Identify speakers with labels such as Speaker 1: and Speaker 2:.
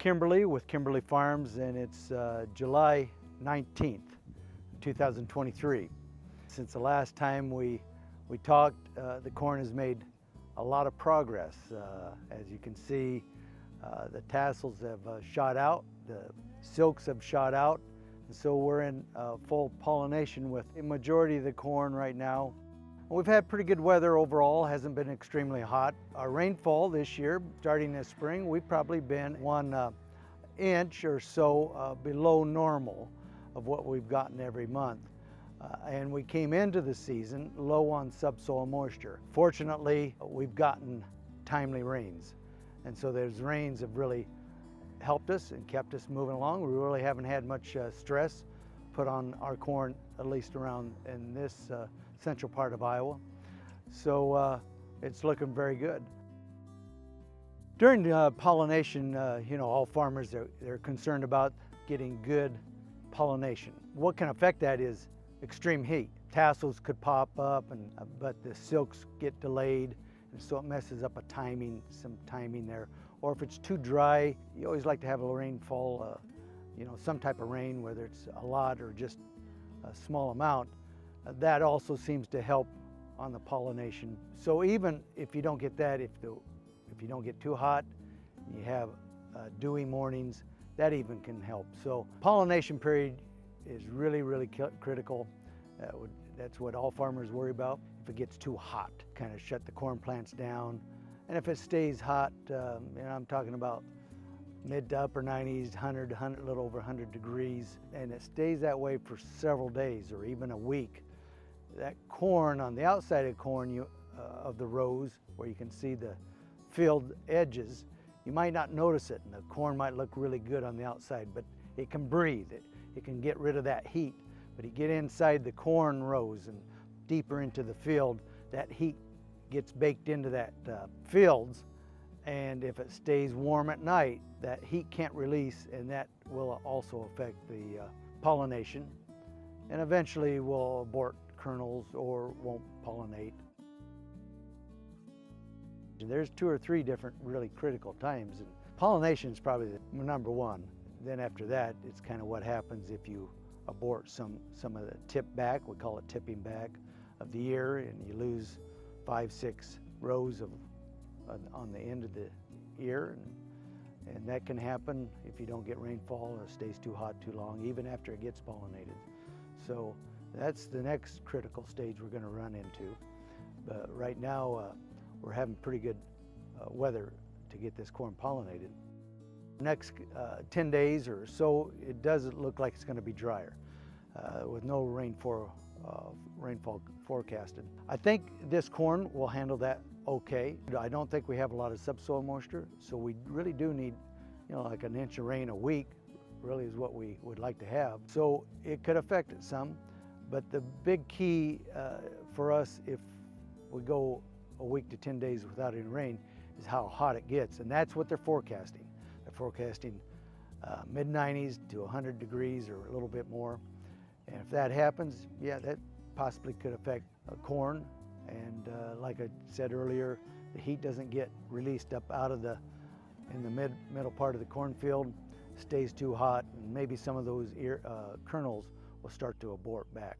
Speaker 1: Kimberley with Kimberley Farms, and it's July 19th, 2023. Since the last time we talked, the corn has made a lot of progress. As you can see, the tassels have shot out, the silks have shot out, and so we're in full pollination with the majority of the corn right now. We've had pretty good weather overall, hasn't been extremely hot. Our rainfall this year, starting this spring, we've probably been 1 inch or so below normal of what we've gotten every month. And we came into the season low on subsoil moisture. Fortunately, we've gotten timely rains. And so those rains have really helped us and kept us moving along. We really haven't had much stress put on our corn, at least around in this central part of Iowa. So it's looking very good. During pollination, all farmers, they're concerned about getting good pollination. What can affect that is extreme heat. Tassels could pop up, but the silks get delayed, and so it messes up some timing there. Or if it's too dry, you always like to have a rainfall, some type of rain, whether it's a lot or just a small amount. That also seems to help on the pollination. So even if you don't get that, if you don't get too hot, you have dewy mornings, that even can help. So pollination period is really, really critical. That's what all farmers worry about. If it gets too hot, kind of shut the corn plants down. And if it stays hot, I'm talking about mid to upper 90s, 100, a little over 100 degrees, and it stays that way for several days or even a week. That corn, on the outside of corn of the rows, where you can see the filled edges, you might not notice it, and the corn might look really good on the outside, but it can breathe. It can get rid of that heat. But you get inside the corn rows and deeper into the field, that heat gets baked into that fields, and if it stays warm at night, that heat can't release, and that will also affect the pollination, and eventually will abort kernels or won't pollinate. There's 2 or 3 different really critical times, and pollination is probably the number one. Then after that, it's kind of what happens if you abort some of the tip back, we call it tipping back, of the ear, and you lose 5, 6 rows on the end of the ear, and that can happen if you don't get rainfall or it stays too hot too long, even after it gets pollinated. So that's the next critical stage we're going to run into. But right now, we're having pretty good weather to get this corn pollinated. Next 10 days or so, it doesn't look like it's going to be drier with no rainfall forecasted. I think this corn will handle that okay. I don't think we have a lot of subsoil moisture, so we really do need, like an inch of rain a week, really is what we would like to have. So it could affect it some, but the big key for us, if we go a week to 10 days without any rain, is how hot it gets, and that's what they're forecasting. They're forecasting mid-90s to 100 degrees or a little bit more. And if that happens, yeah, that possibly could affect corn. And like I said earlier, the heat doesn't get released up out of in the middle part of the cornfield, stays too hot, and maybe some of those kernels will start to abort back.